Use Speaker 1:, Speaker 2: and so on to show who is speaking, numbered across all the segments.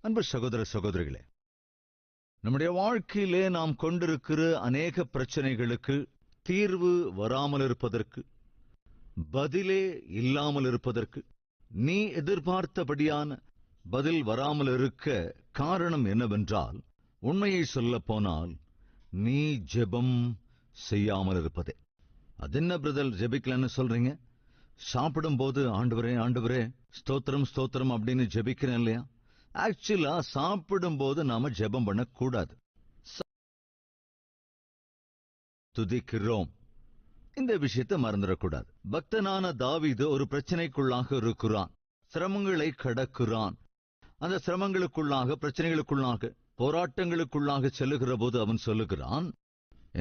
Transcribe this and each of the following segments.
Speaker 1: அன்பு சகோதர சகோதரிகளே, நம்முடைய வாழ்க்கையிலே நாம் கொண்டிருக்கிற அநேக பிரச்சனைகளுக்கு தீர்வு வராமல் இருப்பதற்கு, பதிலே இல்லாமல் இருப்பதற்கு, நீ எதிர்பார்த்தபடியான பதில் வராமல் இருக்க காரணம் என்னவென்றால், உண்மையை சொல்ல போனால் நீ ஜெபம் செய்யாமல் இருப்பதே. அது என்ன பிரதர் ஜெபிக்கலன்னு சொல்றீங்க? சாப்பிடும் போது ஆண்டவரே ஆண்டவரே ஸ்தோத்திரம் ஸ்தோத்திரம் அப்படின்னு ஜெபிக்கிறேன் இல்லையா? ஆக்சுவலா சாப்பிடும் போது நாம ஜெபம் பண்ணக்கூடாது, துதிக்கிறோம். இந்த விஷயத்தை மறந்துடக்கூடாது. பக்தனான தாவீது ஒரு பிரச்சனைக்குள்ளாக இருக்கிறான், சிரமங்களை கடக்கிறான். அந்த சிரமங்களுக்குள்ளாக, பிரச்சனைகளுக்குள்ளாக, போராட்டங்களுக்குள்ளாக செல்லுகிற போது அவன் சொல்லுகிறான்,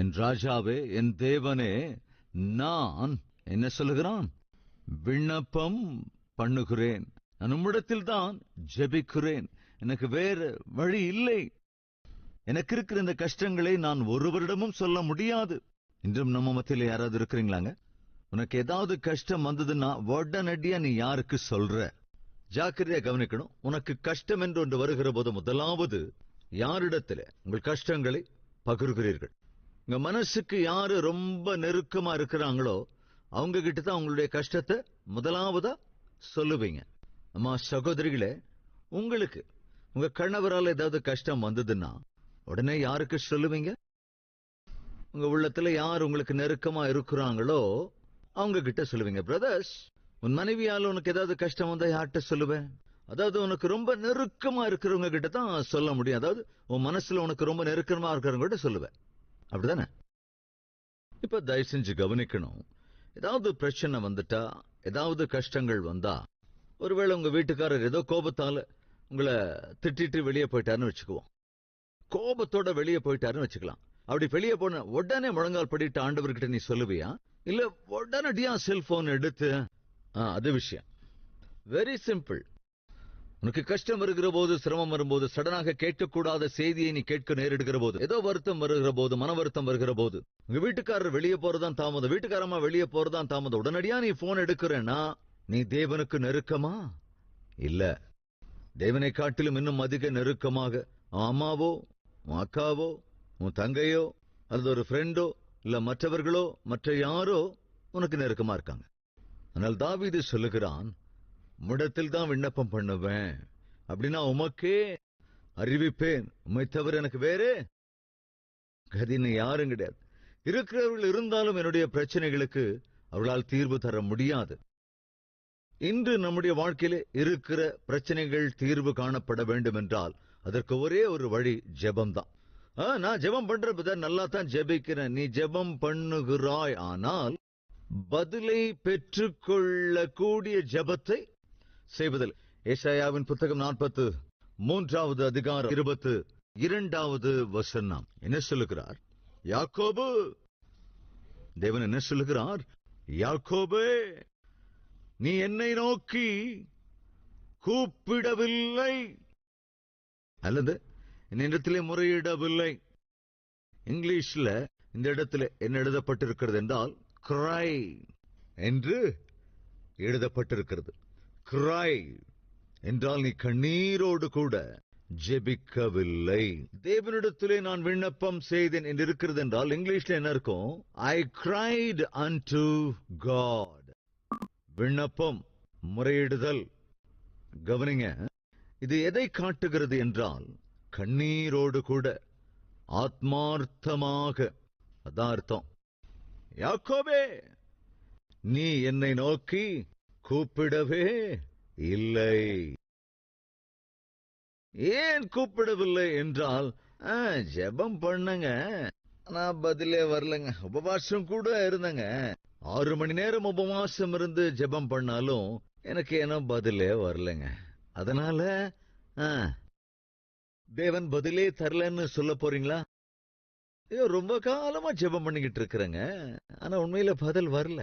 Speaker 1: என் ராஜாவே, என் தேவனே, நான் என்ன சொல்லுகிறான்? விண்ணப்பம் பண்ணுகிறேன், நான் உம்மிடத்தில் தான் ஜெபிக்கிறேன், எனக்கு வேற வழி இல்லை. எனக்கு இருக்கிற இந்த கஷ்டங்களை நான் ஒருவரிடமும் சொல்ல முடியாது. இன்றும் நம்ம மத்தியில யாராவது இருக்கிறீங்களாங்க? உனக்கு ஏதாவது கஷ்டம் வந்ததுன்னா உடனடியா நீ யாருக்கு சொல்ற? ஜாக்கிரதையா கவனிக்கணும். உனக்கு கஷ்டம் என்று ஒன்று வருகிற போது முதலாவது யாரிடத்துல உங்கள் கஷ்டங்களை பகிர்கிறீர்கள்? உங்க மனசுக்கு யாரு ரொம்ப நெருக்கமா இருக்கிறாங்களோ அவங்க கிட்ட தான் உங்களுடைய கஷ்டத்தை முதலாவதா சொல்லுவீங்க. அம்மா சகோதரிகளே, உங்களுக்கு உங்க கணவரால் ஏதாவது கஷ்டம் வந்ததுன்னா உடனே யாருக்கு சொல்லுவீங்க? உங்க உள்ளத்துல யார் உங்களுக்கு நெருக்கமா இருக்கிறாங்களோ அவங்க கிட்ட சொல்லுவீங்க. பிரதர்ஸ், உன் மனைவியால உனக்கு ஏதாவது கஷ்டம் வந்தா யார்கிட்ட சொல்லுவேன்? அதாவது உனக்கு ரொம்ப நெருக்கமா இருக்கிறவங்க கிட்ட தான் சொல்ல முடியும். அதாவது உன் மனசுல உனக்கு ரொம்ப நெருக்கமா இருக்கிறவங்க கிட்ட சொல்லுவேன், அப்படிதானே? இப்ப தயவு செஞ்சு கவனிக்கணும். ஏதாவது பிரச்சனை வந்துட்டா, ஏதாவது கஷ்டங்கள் வந்தா, ஒருவேளை உங்க வீட்டுக்காரர் ஏதோ கோபத்தால உங்களை திட்டிட்டு வெளியே போயிட்டாருன்னு வச்சுக்குவோம். கோபத்தோட வெளியே போயிட்டாருன்னு வச்சுக்கலாம். அப்படி வெளியே போன உடனே முழங்கால் படிட்டு ஆண்டவர்கிட்ட நீ சொல்லுவியா? இல்ல உடனடியா செல்போன் எடுத்து அது விஷயம் வெரி சிம்பிள். உனக்கு கஷ்டம் வருகிற போது, சிரமம் வரும்போது, சடனாக கேட்கக்கூடாத செய்தியை நீ கேட்க நேரிடுகிற போது, ஏதோ வருத்தம் வருகிற போது, மன வருத்தம் வருகிற போது, உங்க வீட்டுக்காரர் வெளியே போறதான் தாமதம், வீட்டுக்காரமா வெளியே போறதான் தாமதம், உடனடியா நீ போன் எடுக்கிறேன்னா நீ தேவனுக்கு நெருக்கமா? இல்ல. தேவனை காட்டிலும் இன்னும் அதிக நெருக்கமாக அம்மாவோ, உன் அக்காவோ, உன் தங்கையோ, அல்லது ஒரு ஃப்ரெண்டோ, இல்ல மற்றவர்களோ, மற்ற யாரோ உனக்கு நெருக்கமா இருக்காங்க. ஆனால் தாவீது சொல்லுகிறான், உம்மிடத்தில் தான் விண்ணப்பம் பண்ணுவேன், அப்படின்னா உமக்கே அறிவிப்பேன், உம்மை தவிர எனக்கு வேறே கதின்னு யாரும் கிடையாது. இருக்கிறவர்கள் இருந்தாலும் என்னுடைய பிரச்சனைகளுக்கு அவர்களால் தீர்வு தர முடியாது. இன்று நம்முடைய வாழ்க்கையிலே இருக்கிற பிரச்சனைகள் தீர்வு காணப்பட வேண்டும் என்றால் அதற்கு ஒரே ஒரு வழி ஜெபம்தான். நான் ஜெபம் பண்ற நல்லா தான் ஜெபிக்கிறேன். நீ ஜெபம் பண்ணுகிறாய், ஆனால் பதிலை பெற்றுக்கொள்ளக்கூடிய ஜெபத்தை செய்வதில். ஏசாயாவின் புத்தகம் 43வது அதிகாரம் 22வது வசனம் என்ன சொல்லுகிறார்? யாக்கோபு, தேவன் என்ன சொல்லுகிறார்? யாக்கோபே, நீ என்னை நோக்கி கூப்பிடவில்லை, அல்லது என்னிடத்திலே முறையிடவில்லை. இங்கிலீஷ்ல இந்த இடத்துல என்ன எழுதப்பட்டிருக்கிறது என்றால் கிரை என்று எழுதப்பட்டிருக்கிறது. கிரை என்றால் நீ கண்ணீரோடு கூட ஜெபிக்கவில்லை. தேவனிடத்திலே நான் விண்ணப்பம் செய்தேன் என்று இருக்கிறது என்றால் இங்கிலீஷ்ல என்ன இருக்கும்? I cried unto God. விண்ணப்பம், முறையிடுதல். கவனிங்க, இது எதை காட்டுகிறது என்றால் கண்ணீரோடு கூட, ஆத்மார்த்தமாக. அதான் அர்த்தம். யாக்கோபே, நீ என்னை நோக்கி கூப்பிடவே இல்லை. ஏன் கூப்பிடவில்லை என்றால், ஜெபம் பண்ணுங்க, நான் பதிலே வரலங்க. உபவாசம் கூட இருந்தங்க, 6 மணி நேரம் உபவாசம் இருந்து ஜெபம் பண்ணாலும் எனக்கு ஏனோ பதிலே வரலங்க. அதனால தேவன் பதிலே தரலன்னு சொல்ல போறீங்களா? ஐயோ, ரொம்ப காலமா ஜெபம் பண்ணிக்கிட்டு இருக்கிறேங்க, ஆனா உண்மையில பதில் வரல.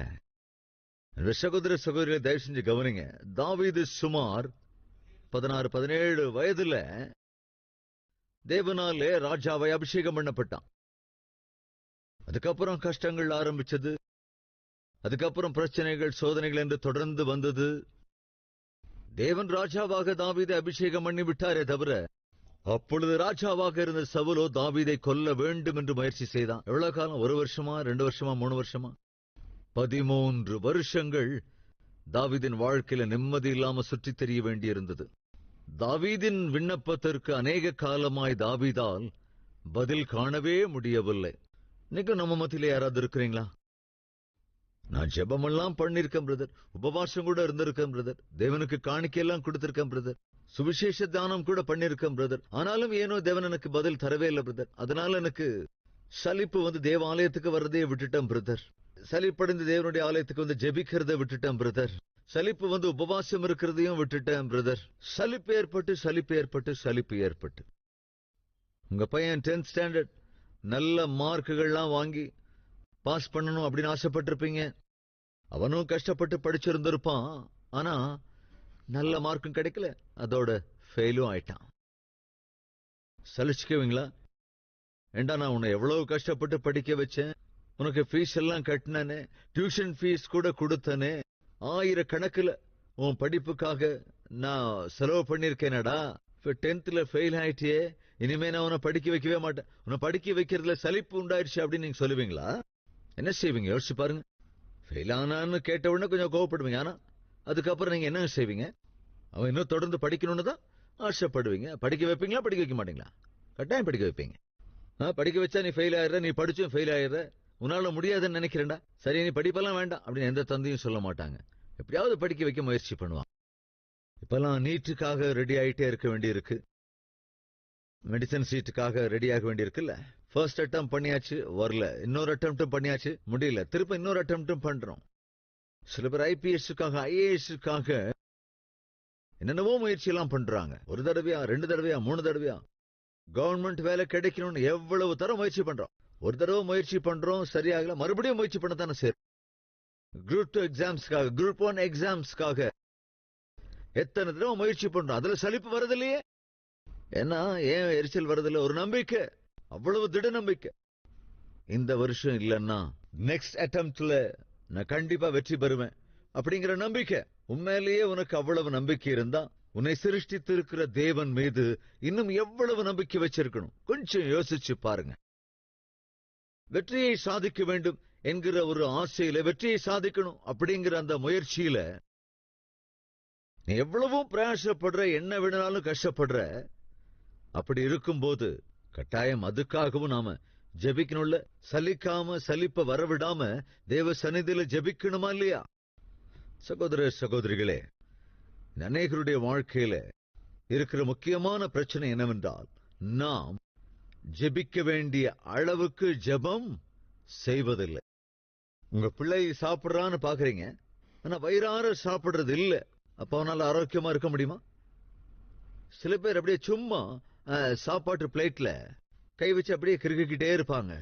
Speaker 1: சகோதர சகோதரிகளை தயவு செஞ்சு கவனிங்க. தாவீது சுமார் 16-17 வயதுல தேவனாலே ராஜாவை அபிஷேகம் பண்ணப்பட்டான். அதுக்கப்புறம் கஷ்டங்கள் ஆரம்பிச்சது. அதுக்கப்புறம் பிரச்சனைகள், சோதனைகள் என்று தொடர்ந்து வந்தது. தேவன் ராஜாவாக தாவீதை அபிஷேகம் பண்ணி விட்டாரே தவிர, அப்பொழுது ராஜாவாக இருந்த சவுலோ தாவீதை கொல்ல வேண்டும் என்று முயற்சி செய்தான். எவ்வளவு காலம்? 1 வருஷமா, 2 வருஷமா, 3 வருஷமா? 13 வருஷங்கள் தாவீதின் வாழ்க்கையில நிம்மதி இல்லாம சுற்றித் தெரிய வேண்டியிருந்தது. தாவீதின் விண்ணப்பத்திற்கு அநேக காலமாய் தாவீதால் பதில் காணவே முடியவில்லை. இன்னைக்கு நம்ம மத்தியில யாராவது இருக்கிறீங்களா? நான் ஜெபமெல்லாம் பண்ணிருக்கேன் பிரதர், உபவாசம் கூட இருந்திருக்கேன் பிரதர், தேவனுக்கு காணிக்கையெல்லாம் கொடுத்திருக்கேன் பிரதர், சுவிசேஷ தானம் கூட பண்ணிருக்கேன் பிரதர். ஆனாலும் ஏனோ தேவன் எனக்கு பதில் தரவே இல்லை பிரதர். அதனால எனக்கு சலிப்பு வந்து தேவ ஆலயத்துக்கு வர்றதே விட்டுட்டேன் பிரதர். சலிப்படைந்து தேவனுடைய ஆலயத்துக்கு வந்து ஜெபிக்கிறத விட்டுட்டேன் பிரதர். சலிப்பு வந்து உபவாசம் இருக்கிறதையும் விட்டுட்டேன் பிரதர். சலிப்பு ஏற்பட்டு உங்க பையன் 10th ஸ்டாண்டர்ட் நல்ல மார்க்குகள்லாம் வாங்கி பாஸ் பண்ணணும் அப்படின்னு ஆசைப்பட்டிருப்பீங்க. அவனும் கஷ்டப்பட்டு படிச்சிருந்திருப்பான். ஆனா நல்ல மார்க்கும் கிடைக்கல, அதோட ஃபெயிலும் ஆயிட்டான். சலிச்சுக்குவீங்களா? ஏண்டா, நான் உன்னை எவ்வளவு கஷ்டப்பட்டு படிக்க வச்சேன், உனக்கு ஃபீஸ் எல்லாம் கட்டினே, டியூஷன் ஃபீஸ் கூட கொடுத்தனே, 1000 கணக்குல உன் படிப்புக்காக நான் செலவு பண்ணிருக்கேனடா. 10th ஃபெயில் ஆயிட்டியே, இனிமே நான் உன்னை படிக்க வைக்கவே மாட்டேன், உன்னை படிக்க வைக்கிறதுல சலிப்பு உண்டாயிருச்சு அப்படின்னு நீங்க சொல்லுவீங்களா? என்ன செய்வீங்க? யோசிச்சு பாருங்க. ஃபெயில் ஆனான்னு கேட்ட உடனே கொஞ்சம் கோவப்படுவீங்க. ஆனா அதுக்கப்புறம் நீங்க என்ன செய்வீங்க? அவன் இன்னும் தொடர்ந்து படிக்கணும்னு தான் ஆசைப்படுவீங்க. படிக்க வைப்பீங்களா, படிக்க வைக்க மாட்டீங்களா? கட்டாயம் படிக்க வைப்பீங்க. படிக்க வச்சா நீ ஃபெயில் ஆயிடுற, நீ படிச்சும் ஃபெயில் ஆயிடுற, உன்னால முடியாதுன்னு நினைக்கிறேன்டா, சரி நீ படிப்பெல்லாம் வேண்டாம் அப்படின்னு எந்த தந்தையும் சொல்ல மாட்டாங்க. எப்படியாவது படிக்க வைக்க முயற்சி பண்ணுவான். இப்பெல்லாம் நீட்டுக்காக ரெடி ஆயிட்டே இருக்க வேண்டியிருக்கு, மெடிசன் சீட்டுக்காக ரெடி ஆக வேண்டியிருக்குல்ல. ஃபர்ஸ்ட் அட்டெம்ப்ட் பண்ணியாச்சு, வரல. இன்னொரு அட்டெம்ப்டும் பண்ணியாச்சு, முடியல. திருப்ப இன்னொரு அட்டெம்ப்டும் பண்றோம். சில பேர் ஐபிஎஸ்க்காக, ஐஏஎஸ்க்காக என்னென்னவோ முயற்சி எல்லாம் பண்றாங்க. 1 தடவையா, 2 தடவையா, 3 தடவையா கவர்மெண்ட் வேலை கிடைக்கணும்னு எவ்வளவு தரம் முயற்சி பண்றோம். ஒரு தடவை முயற்சி பண்றோம், சரியாகல, மறுபடியும் முயற்சி பண்ணத்தானே சரி. குரூப் 2 எக்ஸாம்ஸ்க்காக, குரூப் 1 எக்ஸாம்ஸ்க்காக எத்தனை தடவை முயற்சி பண்றோம். அதுல சலிப்பு வரதில்லையே. ஏன்னா ஏன் எரிச்சல் வரதில்லை? ஒரு நம்பிக்கை, அவ்வளவு திட நம்பிக்கை. இந்த வருஷம் இல்லைன்னா நெக்ஸ்ட் அட்டெம்ப்ட்ல நான் கண்டிப்பா வெற்றி பெறுவேன் அப்படிங்கிற நம்பிக்கை. உண்மையிலேயே உனக்கு அவ்வளவு நம்பிக்கை இருந்தா உன்னை சிருஷ்டித்து இருக்கிற தேவன் மீது இன்னும் எவ்வளவு நம்பிக்கை வச்சிருக்கணும்? கொஞ்சம் யோசிச்சு பாருங்க. வெற்றியை சாதிக்க வேண்டும் என்கிற ஒரு ஆசையில, வெற்றியை சாதிக்கணும் அப்படிங்கிற அந்த முயற்சியில நீ எவ்வளவும் பிரயாசப்படுற, என்ன வேணாலும் கஷ்டப்படுற. அப்படி இருக்கும்போது கட்டாயம் அதுக்காகவும் நாம ஜெபிக்கணும்ல. சலிக்காம, சலிப்ப வரவிடாம தேவ சந்நிதியில ஜெபிக்கணுமா இல்லையா? சகோதர சகோதரிகளே, அநேகருடைய வாழ்க்கையில இருக்கிற முக்கியமான பிரச்சனை என்னவென்றால், நாம் ஜெபிக்க வேண்டிய அளவுக்கு ஜெபம் செய்வதில்லை. உங்க பிள்ளை சாப்பிடுறான்னு பாக்குறீங்க, ஆனா வயிறார சாப்பிடுறது இல்ல. அப்ப அவனால ஆரோக்கியமா இருக்க முடியுமா? சில பேர் அப்படியே சும்மா சாப்பாட்டு பிளேட்ல கை வச்சு அப்படியே கிறுக்கிட்டே இருப்பாங்க.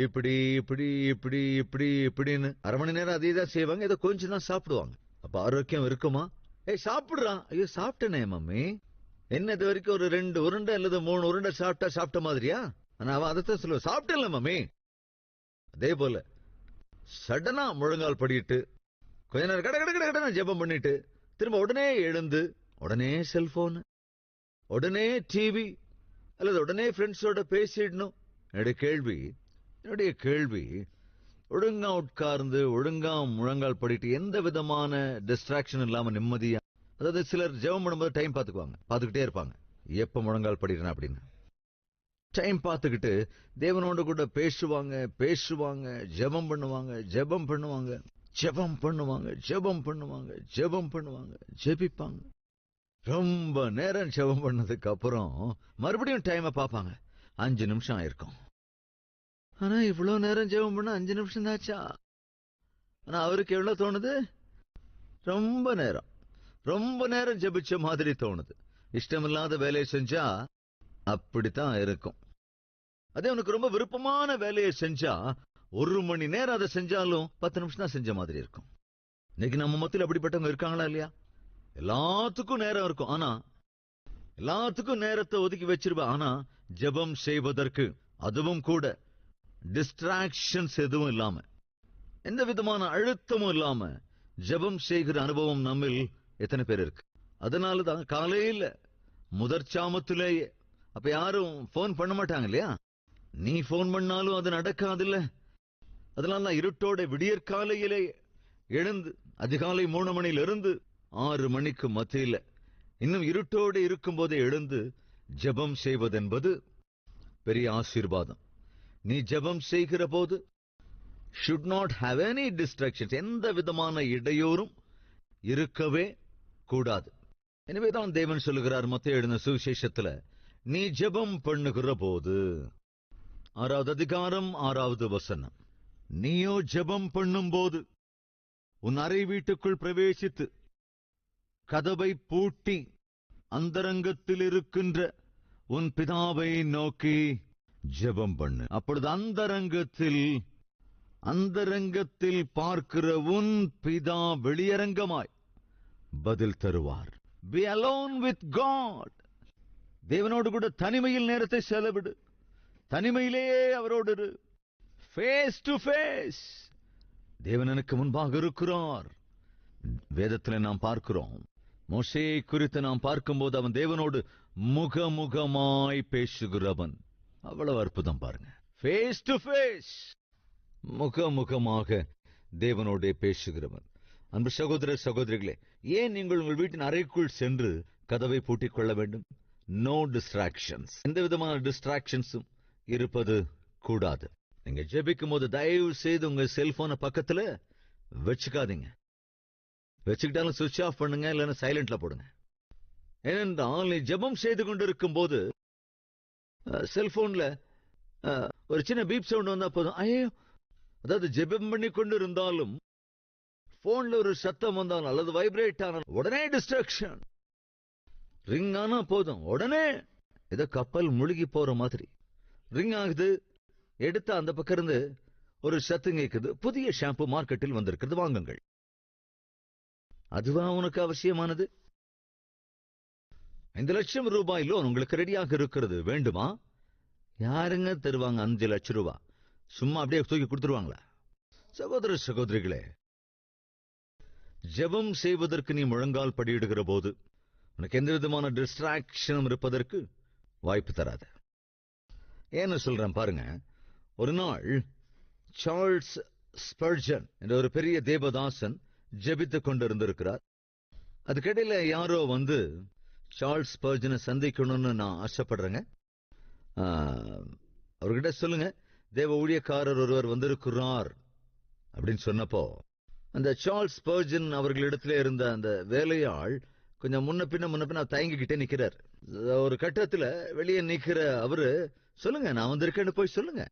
Speaker 1: இப்படி இப்படி இப்படி இப்படி இப்படின்னு 1/2 மணி நேரம் அதே தான் செய்வாங்க. ஏதோ கொஞ்சம் தான் சாப்பிடுவாங்க. அப்ப ஆரோக்கியம் இருக்குமா? சாப்பிடுறான். ஐயோ சாப்பிட்டனே மம்மி. என்ன இது வரைக்கும் ஒரு 2 உருண்டை அல்லது 3 உருண்டை சாப்பிட்ட மாதிரியா? ஆனா அவன் அதைத்தான் சொல்லுவான், சாப்பிட்டேன்ல மம்மி. அதே போல சடனா முழங்கால் படிட்டு கொஞ்ச நேரம் கட கட கட கடன்னு ஜெபம் பண்ணிட்டு திரும்ப உடனே எழுந்து உடனே செல்போன், உடனே டிவி அல்லது உடனே ஃப்ரெண்ட்ஸோட பேசிடணும். என்னுடைய கேள்வி, ஒழுங்கா உட்கார்ந்து ஒழுங்கா முழங்கால் படிட்டு எந்த விதமான டிஸ்ட்ராக்ஷன் இல்லாம நிம்மதியா, அதாவது சிலர் ஜெபம் பண்ணும்போது டைம் பார்த்துக்கிட்டே இருப்பாங்க, எப்ப முழங்கால் படிக்கிறேன் அப்படின்னு டைம் பார்த்துக்கிட்டு தேவனோடு கூட பேசுவாங்க, ஜெபம் பண்ணுவாங்க, ஜெபிப்பாங்க. ரொம்ப நேரம் ஜெபம் பண்ணதுக்கு அப்புறம் மறுபடியும் டைமை பார்ப்பாங்க, 5 நிமிஷம் ஆயிருக்கும். ஆனா இவ்வளவு நேரம் ஜெபம் பண்ண 5 நிமிஷம் தாச்சா? ஆனா அவருக்கு எவ்வளவு தோணுது? ரொம்ப நேரம் ஜெபிச்ச மாதிரி தோணுது. இஷ்டமில்லாத வேலையை செஞ்சா அப்படித்தான் இருக்கும். அதே உனக்கு ரொம்ப விருப்பமான வேலையை செஞ்சா 1 மணி நேரம் அதை செஞ்சாலும் 10 நிமிஷம் தான் செஞ்ச மாதிரி இருக்கும். இன்னைக்கு நம்ம மத்தியில் அப்படிப்பட்டவங்க இருக்காங்களா இல்லையா? எல்லாத்துக்கும் நேரம் இருக்கும், ஆனா எல்லாத்துக்கும் நேரத்தை ஒதுக்கி வச்சிருப்பேன். ஆனா ஜெபம் செய்வதற்கு, அதுவும் கூட டிஸ்ட்ராக்ஷன்ஸ் எதுவும் இல்லாம, எந்த விதமான அழுத்தமும் இல்லாம ஜெபம் செய்கிற அனுபவம் நம்மில் எத்தனை பேர் இருக்கு? அதனாலதான் காலையில முதற்சாமத்திலேயே. அப்ப யாரும் போன் பண்ண மாட்டாங்க இல்லையா? நீ போன் பண்ணாலும் அது நடக்காதுல்ல. அதனால நான் இருட்டோட விடியற்காலையிலே எழுந்து அதிகாலை 3 மணியிலிருந்து 6 மணிக்கு மத்தியில இன்னும் இருட்டோடு இருக்கும் போதே எழுந்து ஜெபம் செய்வதென்பது பெரிய ஆசீர்வாதம். நீ ஜெபம் செய்கிற போது should not have any distractions, எந்த விதமான இடையூறும் இருக்கவே கூடாது. எனவேதான் தேவன் சொல்லுகிறார் மத்தேயு எழுதின சுவிசேஷத்துல, நீ ஜெபம் பண்ணுகிற போது, 6வது அதிகாரம் 6வது வசனம், நீயோ ஜெபம் பண்ணும் போது உன் அறை வீட்டுக்குள் பிரவேசித்து கதவை பூட்டி அந்தரங்கத்தில் இருக்கின்ற உன் பிதாவை நோக்கி ஜெபம் பண்ணு. அப்பொழுது அந்தரங்கத்தில் பார்க்கிற உன் பிதா வெளியரங்கமாய் பதில் தருவார். Be alone with God. தேவனோடு கூட தனிமையில் நேரத்தை செலவிடு. தனிமையிலேயே அவரோடு இரு. Face to face. தேவன் எனக்கு முன்பாக இருக்கிறார். வேதத்தில் நாம் பார்க்கிறோம், மோசேயை குறித்து நாம் பார்க்கும்போது அவன் தேவனோடு முகமுகமாய் பேசுகிறவன். அவ்வளவு அற்புதம் பாருங்க. ஃபேஸ் டு ஃபேஸ், முகமுகமாக தேவனோடே பேசுகிறவன். அன்பு சகோதர சகோதரிகளே, ஏன் நீங்கள் உங்கள் வீட்டின் அறைக்குள் சென்று கதவை பூட்டிக் கொள்ள வேண்டும்? No distractions. எந்த விதமான டிஸ்ட்ராக்ஷன்ஸும் இருப்பது கூடாது. நீங்க ஜெபிக்கும் போது தயவு செய்து உங்க செல்போனை பக்கத்துல வச்சுக்காதீங்க. வச்சுக்கிட்டாலும் சுவிட்ச் ஆஃப் பண்ணுங்க, இல்லைன்னா சைலண்ட்ல போடுங்க. ஏனென்றால் நீ ஜெபம் செய்து கொண்டிருக்கும் போது செல்போன்ல ஒரு சின்ன பீப் சவுண்ட் வந்தா போதும், ஐயோ, அதாவது ஜெபம் பண்ணி கொண்டு இருந்தாலும் போன்ல ஒரு சத்தம் வந்தாலும் அல்லது வைப்ரேட் ஆனாலும் உடனே டிஸ்ட்ராக்ஷன். ரிங் ஆனா போதும் உடனே ஏதோ கப்பல் முழுகி போற மாதிரி ரிங் ஆகுது. எடுத்த அந்த பக்கம் இருந்து ஒரு சத்தம் கேட்குது, புதிய ஷாம்பு மார்க்கெட்டில் வந்திருக்கிறது, வாங்குங்கள். அதுவா உனக்கு அவசியமானது? 5 லட்சம் ரூபாய் லோன் உங்களுக்கு ரெடியாக இருக்கிறது, வேண்டுமா? யாருங்க தருவாங்க 5 லட்சம் ரூபாய்? சும்மா அப்படியே தூக்கி கொடுத்துருவாங்களா? சகோதர சகோதரிகளே, ஜெபம் செய்வதற்கு நீ முழங்கால் படியிடுகிற போது உனக்கு எந்த விதமான டிஸ்ட்ராக்ஷனும் இருப்பதற்கு வாய்ப்பு தராத. ஏன்னு சொல்றேன் பாருங்க. ஒரு நாள் சார்ல்ஸ் ஸ்பர்ஜன் என்ற ஒரு பெரிய தேவதாசன் ஜெபித்துக் கொண்டிருந்திருக்கிறார். அதுக்கிடையில யாரோ வந்து சார்ல்ஸ் ஸ்பர்ஜனை சந்திக்கணும்னு நான் ஆசைப்படுறேங்க, அவர்கிட்ட சொல்லுங்க தேவ ஊழியக்காரர் ஒருவர் வந்திருக்கிறார் அப்படின்னு சொன்னப்போ, அந்த சார்ல்ஸ் ஸ்பர்ஜன் அவர்களிடத்துல இருந்த அந்த வேலையாள் கொஞ்சம் முன்ன பின்ன தயங்கிக்கிட்டே நிக்கிறார். ஒரு கட்டத்துல வெளியே நிக்கிற அவரு, சொல்லுங்க நான் வந்திருக்கேன்னு போய் சொல்லுங்க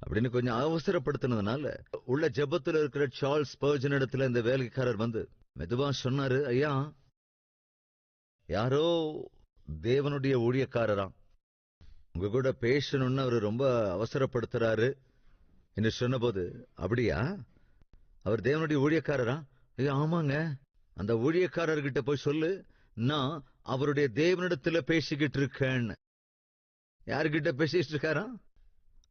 Speaker 1: அப்படின்னு கொஞ்சம் அவசரப்படுத்தினதுனால உள்ள ஜெபத்துல இருக்கிற சார்ல்ஸ் ஸ்பர்ஜன் இடத்துல இந்த வேலைக்காரர் வந்து மெதுவா சொன்னாரு, ஐயா, யாரோ தேவனுடைய ஊழியக்காரரா, உங்க கூட பேசணும்னு அவரு ரொம்ப அவசரப்படுத்துறாரு என்று சொன்னபோது, அப்படியா, அவர் தேவனுடைய ஊழியக்காரரா? ஐயா, ஆமாங்க. அந்த ஊழியக்காரர்கிட்ட போய் சொல்லு நான் அவருடைய தேவனிடத்துல பேசிக்கிட்டு இருக்கேன்னு. யாருகிட்ட பேசிட்டு இருக்காரா?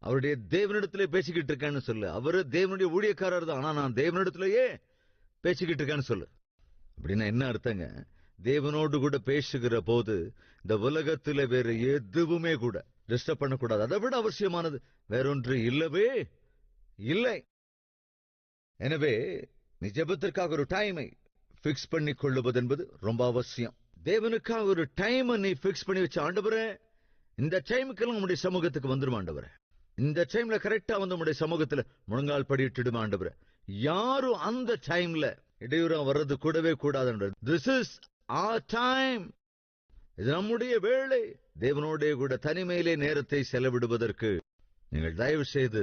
Speaker 1: அவருடைய தேவனிடத்திலே பேசிக்கிட்டு இருக்கேன்னு சொல்லு. அவரு தேவனுடைய ஊழியக்காரர் தான், ஆனா நான் தேவனிடத்திலேயே பேசிக்கிட்டு இருக்கேன்னு சொல்லு. அப்படின்னா என்ன அர்த்தங்க? தேவனோடு கூட பேசுகிற போது இந்த உலகத்துல வேற எதுவுமே கூட டிஸ்டர்ப் பண்ணக்கூடாது. அதை விட அவசியமானது வேறொன்று இல்லவே இல்லை. எனவே நீ ஜெபத்திற்காக ஒரு டைமை பிக்ஸ் பண்ணி கொள்ளுவது என்பது ரொம்ப அவசியம். தேவனுக்காக ஒரு டைம் நீ பிக்ஸ் பண்ணி வச்ச, ஆண்டவரே இந்த டைமுக்கெல்லாம் உங்களுடைய சமூகத்துக்கு வந்துடும் ஆண்டவரே, இந்த டைம்ல கரெக்டா வந்து உங்களுடைய சமூகத்துல முழங்கால் படியிட்டுடும் ஆண்டவரே. யாரும் அந்த டைம்ல இடையூறா வர்றது கூடவே கூடாது. This is our time. இது நம்முடைய வேளை. தேவனோட கூட தனிமையிலே நேரத்தை செலவிடுவதற்கு நீங்கள் தயவு செய்து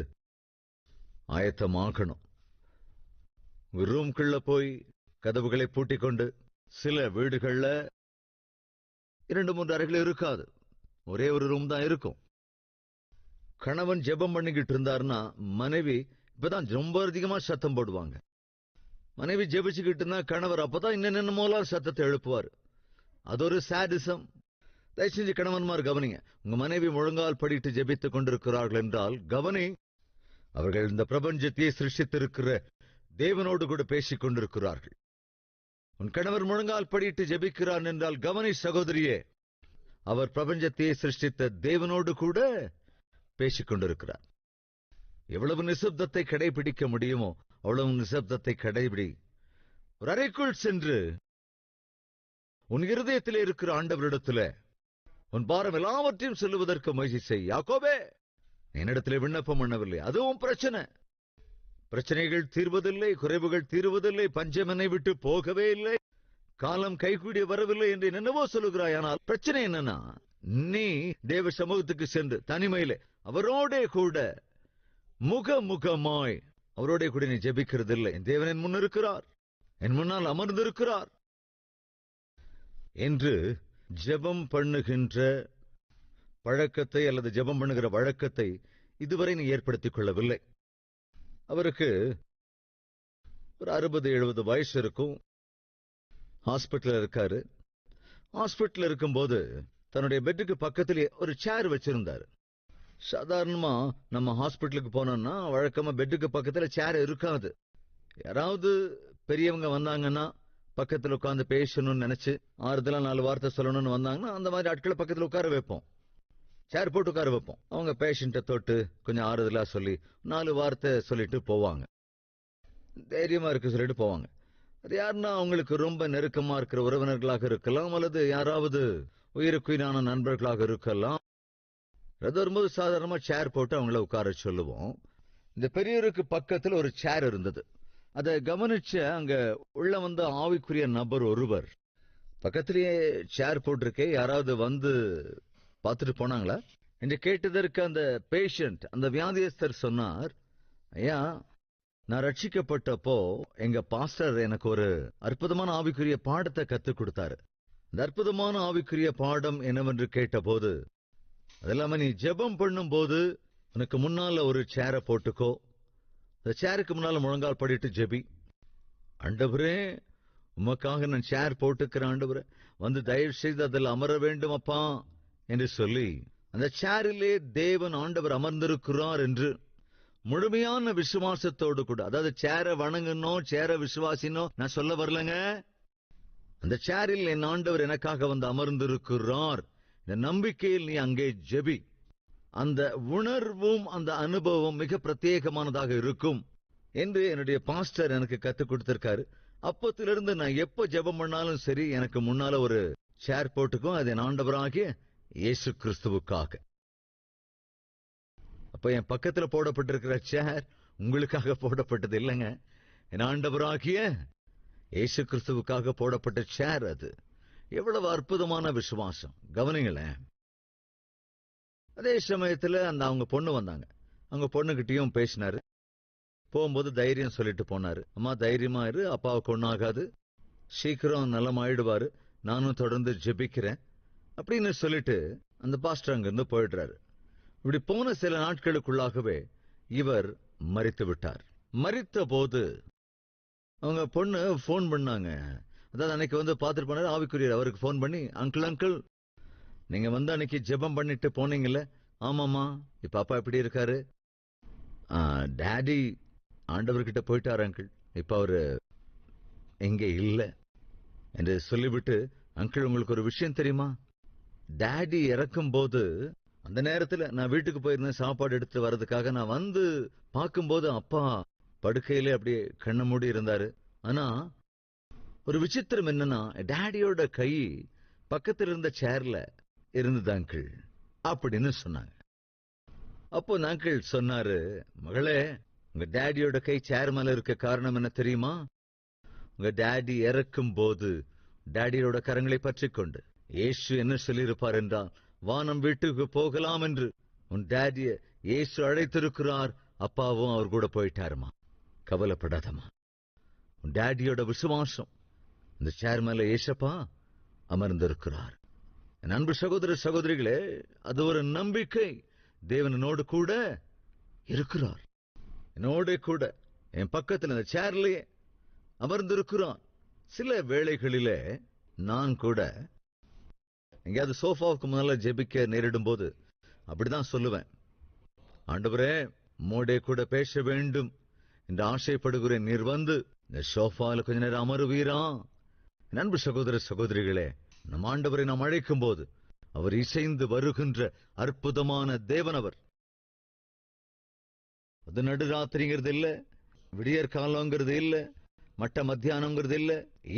Speaker 1: ஆயத்தமாகணும். ரூம்குள்ள போய் கதவுகளை பூட்டிக் கொண்டு, சில வீடுகள்ல 2-3 அறைகள் இருக்காது, ஒரே ஒரு ரூம் தான் இருக்கும். கணவன் ஜெபம் பண்ணிக்கிட்டு இருந்தாருன்னா மனைவி இப்பதான் ரொம்ப அதிகமா சத்தம் போடுவாங்க. மனைவி ஜெபிச்சுக்கிட்டு இருந்தா கணவர் அப்பதான் என்னென்னமோலாம் சத்தத்தை எழுப்புவார். அது ஒரு சாடிசம். தயவு செஞ்சு கணவன்மார் கவனிங்க. உங்க மனைவி முழங்கால் படிட்டு ஜெபித்துக் கொண்டிருக்கிறார்கள் என்றால் கவனி, அவர்கள் இந்த பிரபஞ்சத்தையே சிருஷ்டித்திருக்கிற தேவனோடு கூட பேசிக் கொண்டிருக்கிறார்கள். உன் கணவர் முழங்கால் படியிட்டு ஜெபிக்கிறான் என்றால் கவனி சகோதரியே, அவர் பிரபஞ்சத்தையே சிருஷ்டித்த தேவனோடு கூட பேசிக் கொண்டிருக்கிறார். எவ்வளவு நிசப்தத்தை கடைபிடிக்க முடியுமோ அவ்வளவு நிசப்தத்தை கடைபிடி. ஒரு அறைக்குள் சென்று உன் இருதயத்திலே இருக்கிற ஆண்டவரிடத்துல உன் பாரம் எல்லாவற்றையும் சொல்லுவதற்கு முயற்சி செய். யாக்கோபே, என்னிடத்திலே விண்ணப்பம் பண்ணவில்லை, அதுவும் பிரச்சனை. பிரச்சனைகள் தீர்வதில்லை, குறைவுகள் தீர்வதில்லை, பஞ்சம் என்னை விட்டு போகவே இல்லை, காலம் கைகூடிய வரவில்லை என்று என்னவோ சொல்லுகிறாய். ஆனால் பிரச்சனை என்னன்னா, நீ தேவ சமூகத்துக்கு சென்று தனிமையிலே அவரோட கூட முகமுகமாய் அவரோட கூட நீ ஜெபிக்கிறது இல்லை. என் தேவன் என் முன் இருக்கிறார், என் முன்னால் அமர்ந்திருக்கிறார் என்று ஜெபம் பண்ணுகின்ற பழக்கத்தை அல்லது ஜெபம் பண்ணுகிற வழக்கத்தை இதுவரை நீ ஏற்படுத்திக் கொள்ளவில்லை. அவருக்கு ஒரு 60-70 வயசு இருக்கும். ஹாஸ்பிட்டல் இருக்காரு. ஹாஸ்பிட்டல் இருக்கும்போது தன்னுடைய பெட்டுக்கு பக்கத்திலே ஒரு சேர் வச்சிருந்தாரு. சாதாரணமா நம்ம ஹாஸ்பிட்டலுக்கு போனோம்னா வழக்கமா பெட்டுக்கு பக்கத்துல சேர் இருக்காது. யாராவது பெரியவங்க வந்தாங்கன்னா பக்கத்துல உட்கார்ந்து பேசணும்னு நினைச்சு ஆறுதலா 4 வார்த்தை சொல்லணும்னு வந்தாங்கன்னா அந்த மாதிரி ஆட்களை பக்கத்துல உட்கார வைப்போம், சேர் போட்டு உட்கார வைப்போம். அவங்க பேஷண்ட்டை தொட்டு கொஞ்சம் ஆறுதலா சொல்லி 4 வார்த்தை சொல்லிட்டு போவாங்க, தைரியமா இருக்கு சொல்லிட்டு போவாங்க. அது யாருன்னா அவங்களுக்கு ரொம்ப நெருக்கமா இருக்கிற உறவினர்களாக இருக்கலாம், அல்லது யாராவது உயிருக்குயிரான நண்பர்களாக இருக்கலாம். அது வரும்போது சாதாரணமா சேர் போட்டு அவங்கள உட்கார சொல்லுவோம். இந்த பெரியவருக்கு பக்கத்துல ஒரு சேர் இருந்தது. அதை கவனிச்ச அங்க உள்ள வந்த ஆவிக்குரிய நபர் ஒருவர், பக்கத்திலேயே சேர் போட்டிருக்கே, யாராவது வந்து பார்த்துட்டு போனாங்களா என்று கேட்டதற்கு அந்த பேஷண்ட், அந்த வியாதியஸ்தர் சொன்னார், ஐயா, நான் ரட்சிக்கப்பட்டப்போ எங்க பாஸ்டர் எனக்கு ஒரு அற்புதமான ஆவிக்குரிய பாடத்தை கத்துக் கொடுத்தாரு. அந்த அற்புதமான ஆவிக்குரிய பாடம் என்னவென்று கேட்டபோது, அதெல்லாம நீ ஜெபம் பண்ணும் போது உனக்கு முன்னால ஒரு சேரை போட்டுக்கோ, அந்த சேருக்கு முன்னால முழங்கால் படிட்டு ஜெபி. ஆண்டவரே, உமக்காக நான் சேர் போட்டுக்கிறேன், ஆண்டவரே வந்து தயவு செய்து அதில் அமர வேண்டும் அப்பா என்று சொல்லி அந்த சேரிலே தேவன் ஆண்டவர் அமர்ந்திருக்கிறார் என்று முழுமையான விசுவாசத்தோடு கூட, அதாவது சேரை வணங்கணும், சேரை விசுவாசினோ நான் சொல்ல வரலங்க, அந்த சேரில் என் ஆண்டவர் எனக்காக வந்து அமர்ந்திருக்கிறார், இந்த நம்பிக்கையில் நீ அங்கே ஜெபி. அந்த உணர்வும் அந்த அனுபவம் மிக பிரத்யேகமானதாக இருக்கும் என்று என்னுடைய பாஸ்டர் எனக்கு கத்துக் கொடுத்திருக்காரு. அப்பத்திலிருந்து நான் எப்ப ஜெபம் பண்ணாலும் சரி, எனக்கு முன்னால ஒரு சேர் போட்டுக்கும், அது என் ஆண்டவராகிய இயேசு கிறிஸ்துவுக்காக. அப்ப என் பக்கத்துல போடப்பட்டிருக்கிற சேர் உங்களுக்காக போடப்பட்டது இல்லைங்க, என் ஆண்டவராகிய இயேசு கிறிஸ்துவுக்காக போடப்பட்ட சேர். அது எவ்வளவு அற்புதமான விசுவாசம், கவனிங்களேன். அதே சமயத்துல அந்த அவங்க பொண்ணு வந்தாங்க. அவங்க பொண்ணுகிட்டயும் பேசினாரு. போகும்போது தைரியம் சொல்லிட்டு போனாரு. அம்மா, தைரியமா இரு, அப்பாவுக்கு ஒண்ணாகாது, சீக்கிரம் நலமாயிடுவாரு, நானும் தொடர்ந்து ஜெபிக்கிறேன் அப்படின்னு சொல்லிட்டு அந்த பாஸ்டர் அங்கிருந்து போயிடுறாரு. இப்படி போன சில நாட்களுக்குள்ளாகவே இவர் மரித்து விட்டார். மரித்த போது அவங்க பொண்ணு போன் பண்ணாங்க. அதாவது அன்னைக்கு வந்து பார்த்துட்டு போனாரு ஆவிக்குரியர். அவருக்கு போன் பண்ணி, அங்கிள் நீங்க வந்து அன்னைக்கு ஜெபம் பண்ணிட்டு போனீங்கல்ல? ஆமாமா. இப்ப அப்பா எப்படி இருக்காரு? டாடி ஆண்டவர்கிட்ட போயிட்டாரு அங்கிள், இப்ப அவரு எங்க இல்ல என்று சொல்லிவிட்டு, அங்கிள் உங்களுக்கு ஒரு விஷயம் தெரியுமா, டாடி இறக்கும் போது அந்த நேரத்துல நான் வீட்டுக்கு போயிருந்தேன் சாப்பாடு எடுத்து வர்றதுக்காக. நான் வந்து பார்க்கும்போது அப்பா படுக்கையிலே அப்படியே கண்ண மூடி இருந்தாரு. ஆனா ஒரு விசித்திரம் என்னன்னா, டாடியோட கை பக்கத்தில் இருந்த சேர்ல இருந்தது அங்கிள் அப்படின்னு சொன்னாங்க. அப்போ அங்கிள் சொன்னாரு, மகளே, உங்க டாடியோட கை சேர் மேல இருக்க காரணம் என்ன தெரியுமா? உங்க டாடி இறக்கும் போது டாடியோட கரங்களை பற்றி கொண்டு இயேசு என்ன சொல்லியிருப்பார் என்றால், வானம் வீட்டுக்கு போகலாம் என்று உன் டாடிய இயேசு அழைத்திருக்கிறார், அப்பாவும் அவர் கூட போயிட்டாருமா, கவலைப்படாதமா. உன் டாடியோட விசுவாசம், இந்த சேர் மேல ஏசப்பா அமர்ந்திருக்கிறார். என் அன்பு சகோதர சகோதரிகளே, அது ஒரு நம்பிக்கை. தேவனோடு கூட இருக்கிறார், என்னோட கூட என் பக்கத்தில் இந்த சேர்லயே அமர்ந்திருக்கிறார். சில வேளைகளிலே நான் கூட எங்கேயாவது சோஃபாவுக்கு முன்னால ஜெபிக்க நேரிடும் போது அப்படிதான் சொல்லுவேன், ஆண்டவரே மோடே கூட பேச வேண்டும் என்று ஆசைப்படுகிறேன், நீர் வந்து இந்த சோஃபால கொஞ்ச நேரம் அமருவீரா அன்பு சகோதர சகோதரிகளே, நம் ஆண்டவரை நாம் அழைக்கும் போது அவர் இசைந்து வருகின்ற அற்புதமான தேவன். அவர் அது நடுராத்திரிங்கிறது இல்ல, விடியற் காலங்கிறது இல்ல, மட்ட மத்தியானம்ங்கிறது இல்ல.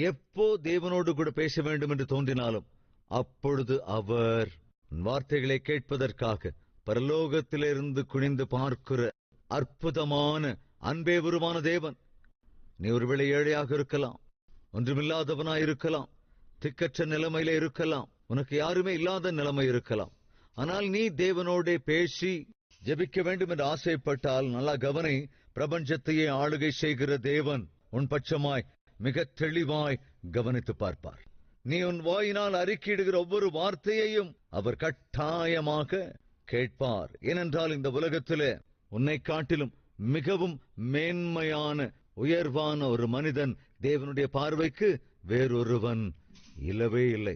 Speaker 1: எப்போ தேவனோடு கூட பேச வேண்டும் என்று தோன்றினாலும் அப்பொழுது அவர் வார்த்தைகளை கேட்பதற்காக பரலோகத்திலிருந்து குனிந்து பார்க்கிற அற்புதமான அன்பே உருவான தேவன். நீ ஒருவேளை ஏழையாக இருக்கலாம், ஒன்றுமில்லாதவனாய் இருக்கலாம், திக்கற்ற நிலைமையில இருக்கலாம், உனக்கு யாருமே இல்லாத நிலைமை இருக்கலாம். ஆனால் நீ தேவனோடே பேசி ஜெபிக்க வேண்டும் என்று ஆசைப்பட்டால் நல்லா கவனி, பிரபஞ்சத்தையே ஆளுகை செய்கிற தேவன் உன் பட்சமாய் மிக தெளிவாய் கவனித்து பார்ப்பார். நீ உன் வாயினால் அறிக்கையிடுகிற ஒவ்வொரு வார்த்தையையும் அவர் கட்டாயமாக கேட்பார். ஏனென்றால் இந்த உலகத்திலே உன்னை காட்டிலும் மிகவும் மேன்மையான உயர்வான ஒரு மனிதன் தேவனுடைய பார்வைக்கு வேறொருவன் இல்லவே இல்லை.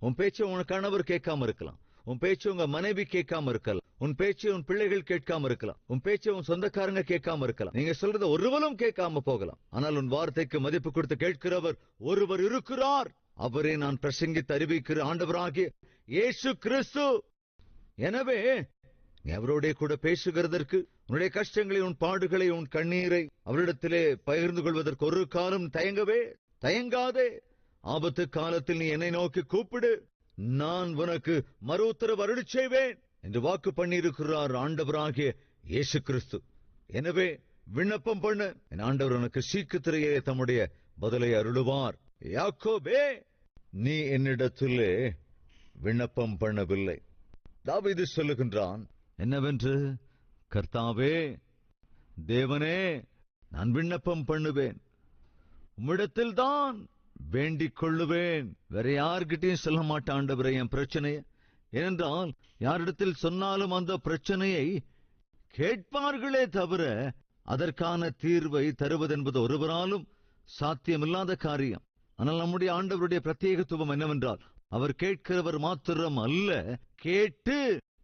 Speaker 1: உன் பேச்சை உன் கணவர் கேட்காம இருக்கலாம், உன் பேச்சு உங்க மனைவி கேட்காம இருக்கலாம், உன் பேச்சு உன் பிள்ளைகள் கேட்காம இருக்கலாம், உன் பேச்சு உன் சொந்தக்காரங்க கேட்காம இருக்கலாம், நீங்க சொல்றத ஒருவரும் கேட்காம போகலாம். ஆனால் உன் வார்த்தைக்கு மதிப்பு கொடுத்து கேட்கிறவர் ஒருவர் இருக்கிறார். அவரே நான் பிரசங்கித்து அறிவிக்கிற ஆண்டவராகிய இயேசு கிறிஸ்து. எனவே நீ அவரோட கூட பேசுகிறதற்கு, உன்னுடைய கஷ்டங்களை, உன் பாடுகளை, உன் கண்ணீரை அவரிடத்திலே பகிர்ந்து கொள்வதற்கு ஒரு காலம் தயங்காதே. ஆபத்து காலத்தில் நீ என்னை நோக்கி கூப்பிடு, நான் உனக்கு மறு உத்தரவு அருளி செய்வேன் என்று வாக்கு பண்ணியிருக்கிறார் ஆண்டவராகிய இயேசு கிறிஸ்து. எனவே விண்ணப்பம் பண்ணு, என் ஆண்டவர் உனக்கு சீக்கிரத்திலேயே தம்முடைய பதிலை அருளுவார். யாக்கோபே, நீ என்னிடத்திலே விண்ணப்பம் பண்ணவில்லை. தாவீது சொல்லுகின்றான் என்னவென்று, கர்த்தாவே தேவனே, நான் விண்ணப்பம் பண்ணுவேன், உம்மிடத்தில் தான் வேண்டிக் கொள்ளுவேன். வேற யார்கிட்டையும் சொல்ல மாட்டான் ஆண்டவரே என் பிரச்சனையை. ஏனென்றால் யாரிடத்தில் சொன்னாலும் அந்த பிரச்சனையை கேட்பார்களே தவிர அதற்கான தீர்வை தருவதென்பது ஒருவராலும் சாத்தியமில்லாத காரியம். ஆனால் நம்முடைய ஆண்டவருடைய பிரத்யேகத்துவம் என்னவென்றால், அவர் கேட்கிறவர் மாத்திரம் அல்ல, கேட்டு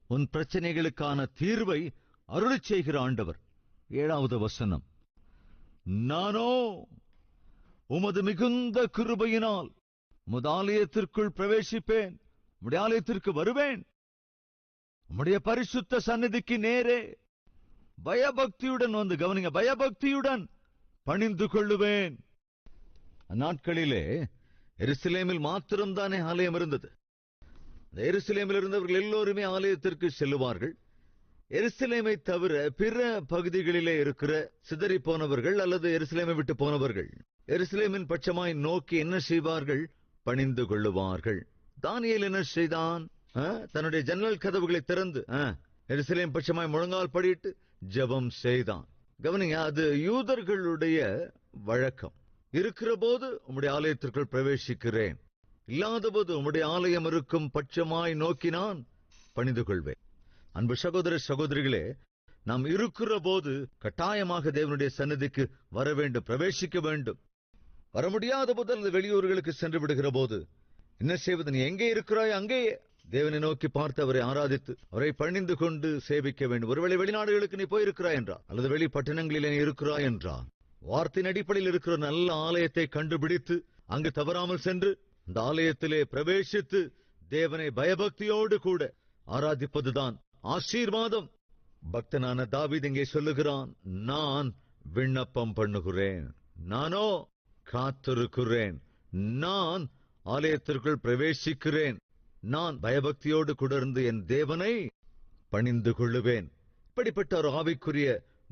Speaker 1: உன் பிரச்சனைகளுக்கான தீர்வை அருளி செய்கிற ஆண்டவர். 7வது வசனம், நானோ உமது மிகுந்த கிருபையினால் உமது ஆலயத்திற்குள் பிரவேசிப்பேன், உம்முடைய ஆலயத்திற்கு வருவேன், உம்முடைய பரிசுத்த சந்நிதிக்கு நேரே பயபக்தியுடன் வந்து, கவனிங்க, பயபக்தியுடன் பணிந்து கொள்ளுவேன். அந்நாட்களிலே எருசலேமில் மாத்திரம்தானே ஆலயம் இருந்தது. எருசலேமில் இருந்தவர்கள் எல்லோருமே ஆலயத்திற்கு செல்லுவார்கள். எருசலேமை தவிர பிற பகுதிகளிலே இருக்கிற சிதறி போனவர்கள் அல்லது எருசலேமை விட்டு போனவர்கள் எருசலேமின் பட்சமாய் நோக்கி என்ன செய்வார்கள்? பணிந்து கொள்ளுவார்கள். தானியேல் என்ன செய்தான்? தன்னுடைய ஜன்னல் கதவுகளை திறந்து எருசலேம் பட்சமாய் முழங்கால் படியிட்டு ஜெபம் செய்தான். கவனிங்க, அது யூதர்களுடைய வழக்கம். இருக்கிற போது உம்முடைய ஆலயத்திற்குள் பிரவேசிக்கிறேன், இல்லாத போது உம்முடைய ஆலயம் இருக்கும் பட்சமாய் நோக்கி நான் பணிந்து கொள்வேன். அன்பு சகோதர சகோதரிகளே, நாம் இருக்கிற போது கட்டாயமாக தேவனுடைய சன்னதிக்கு வர வேண்டும், பிரவேசிக்க வேண்டும். வர முடியாத போது அல்லது வெளியூர்களுக்கு சென்று விடுகிற போது என்ன செய்வது? நீ எங்கே இருக்கிறாய் அங்கேயே தேவனை நோக்கி பார்த்து அவரை ஆராதித்து அவரை பணிந்து கொண்டு சேவிக்க வேண்டும். ஒருவேளை வெளிநாடுகளுக்கு நீ போயிருக்கிறாய் என்றால், அல்லது வெளி பட்டணங்களிலே நீ இருக்கிறாய் என்றால், வார்த்தையின் அடிப்படையில் இருக்கிற நல்ல ஆலயத்தை கண்டுபிடித்து அங்கு தவறாமல் சென்று அந்த ஆலயத்திலே பிரவேசித்து தேவனை பயபக்தியோடு கூட ஆராதிப்பதுதான் ஆசீர்வாதம். பக்தனான தாவீது இங்கே சொல்லுகிறான், நான் விண்ணப்பம் பண்ணுகிறேன், நானோ காத்திருக்கிறேன், நான் ஆலயத்திற்குள் பிரவேசிக்கிறேன், நான் பயபக்தியோடு கூட இருந்து என் தேவனை பணிந்து கொள்ளுவேன். இப்படிப்பட்ட ஒரு ஆவிக்குரிய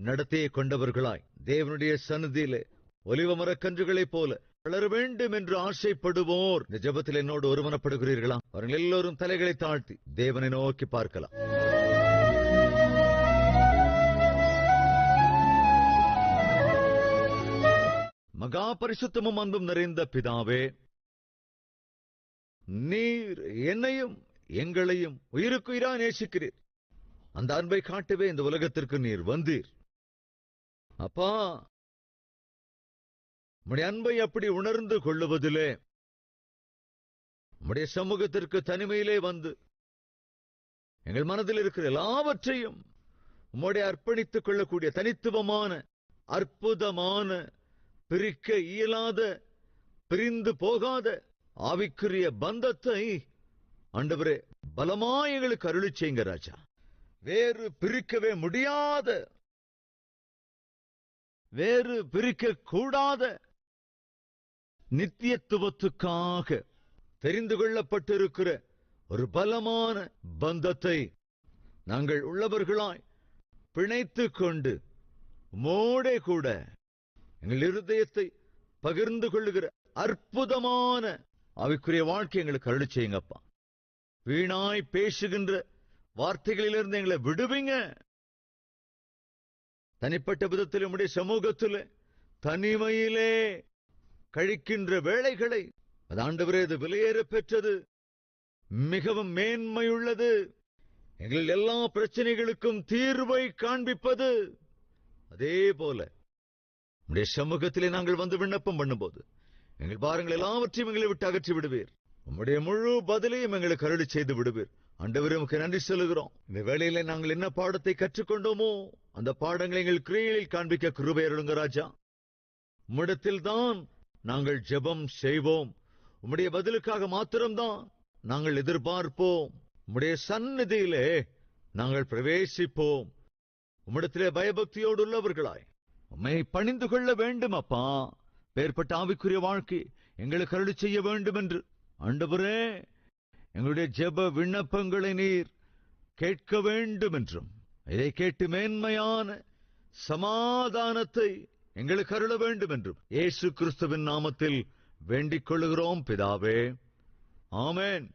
Speaker 1: நடத்தையை கொண்டவர்களாய் தேவனுடைய சந்நிதியிலே ஒலிவ மரக்கன்றுகளைப் போல வளர வேண்டும் என்று ஆசைப்படுவோர் இந்த ஜெபத்தில் என்னோடு ஒருமனப்படுகிறீர்களா? அவர்கள் எல்லோரும் தலைகளை தாழ்த்தி தேவனை நோக்கி பார்க்கலாம். மகா பரிசுத்தமும் அன்பும் நிறைந்த பிதாவே, நீர் என்னையும் எங்களையும் உயிருக்குயிரா நேசிக்கிறீர். அந்த அன்பை காட்டவே இந்த உலகத்திற்கு நீர் வந்தீர். அப்பா, உம்முடைய அன்பை அப்படி உணர்ந்து கொள்ளுவதிலே உம்முடைய சமூகத்திற்கு தனிமையிலே வந்து எங்கள் மனதில் இருக்கிற எல்லாவற்றையும் உம்முடைய அர்ப்பணித்துக் கொள்ளக்கூடிய தனித்துவமான, அற்புதமான, பிரிக்க இயலாத பிரிந்து போகாத ஆவிக்குரிய பந்தத்தை ஆண்டவரே பலமாய் எங்களுக்கு அருளி செய்யுங்க ராஜா. வேறு பிரிக்கவே முடியாத, வேறு பிரிக்க கூடாத நித்தியத்துவத்துக்காக தெரிந்து கொள்ளப்பட்டிருக்கிற ஒரு பலமான பந்தத்தை நாங்கள் உள்ளவர்களாய் பிணைத்துக் கொண்டு மோடே கூட எங்கள் இருதயத்தை பகிர்ந்து கொள்ளுகிற அற்புதமான ஆவிக்குரிய வாழ்க்கை எங்களுக்கு அருளி செய்யுங்கப்பா. வீணாய் பேசுகின்ற வார்த்தைகளிலிருந்து எங்களை விடுவீங்க. தனிப்பட்ட விதத்தில் நம்முடைய சமூகத்தில் தனிமையிலே கழிக்கின்ற வேளைகளை, அது ஆண்டவரே அது விலையேற பெற்றது, மிகவும் மேன்மையுள்ளது, எங்கள் எல்லா பிரச்சனைகளுக்கும் தீர்வை காண்பிப்பது. அதே போல நம்முடைய சமூகத்திலே நாங்கள் வந்து விண்ணப்பம் பண்ணும்போது எங்கள் பாரங்கள் எல்லாவற்றையும் எங்களை விட்டு அகற்றி விடுவீர். உம்முடைய முழு பதிலையும் எங்களுக்கு அருளி செய்து விடுவீர். ஆண்டவரே உமக்கு நன்றி சொல்லுகிறோம். இந்த வேளையிலே நாங்கள் என்ன பாடத்தை கற்றுக்கொண்டோமோ அந்த பாடங்களை எங்கள் கிரியைகளில் காண்பிக்க கிருபை அருளுங்க ராஜா. உம்மிடத்தில் தான் நாங்கள் ஜெபம் செய்வோம். உம்முடைய பதிலுக்காக மாத்திரம்தான் நாங்கள் எதிர்பார்ப்போம். உம்முடைய சந்நிதியிலே நாங்கள் பிரவேசிப்போம். உம்மிடத்திலே பயபக்தியோடு உள்ளவர்களாய் உம்மை பணிந்து கொள்ள வேண்டும் அப்பா. பேர்பட்ட ஆவிக்குரிய வாழ்க்கை எங்களுக்கு அருளி செய்ய வேண்டும் என்று ஆண்டவரே எங்களுடைய ஜெப விண்ணப்பங்களை நீர் கேட்க வேண்டும் என்றும், இதை கேட்டு மேன்மையான சமாதானத்தை எங்களுக்கு அருள வேண்டும் என்றும் இயேசு கிறிஸ்துவின் நாமத்தில் வேண்டிக் கொள்ளுகிறோம் பிதாவே. ஆமென்.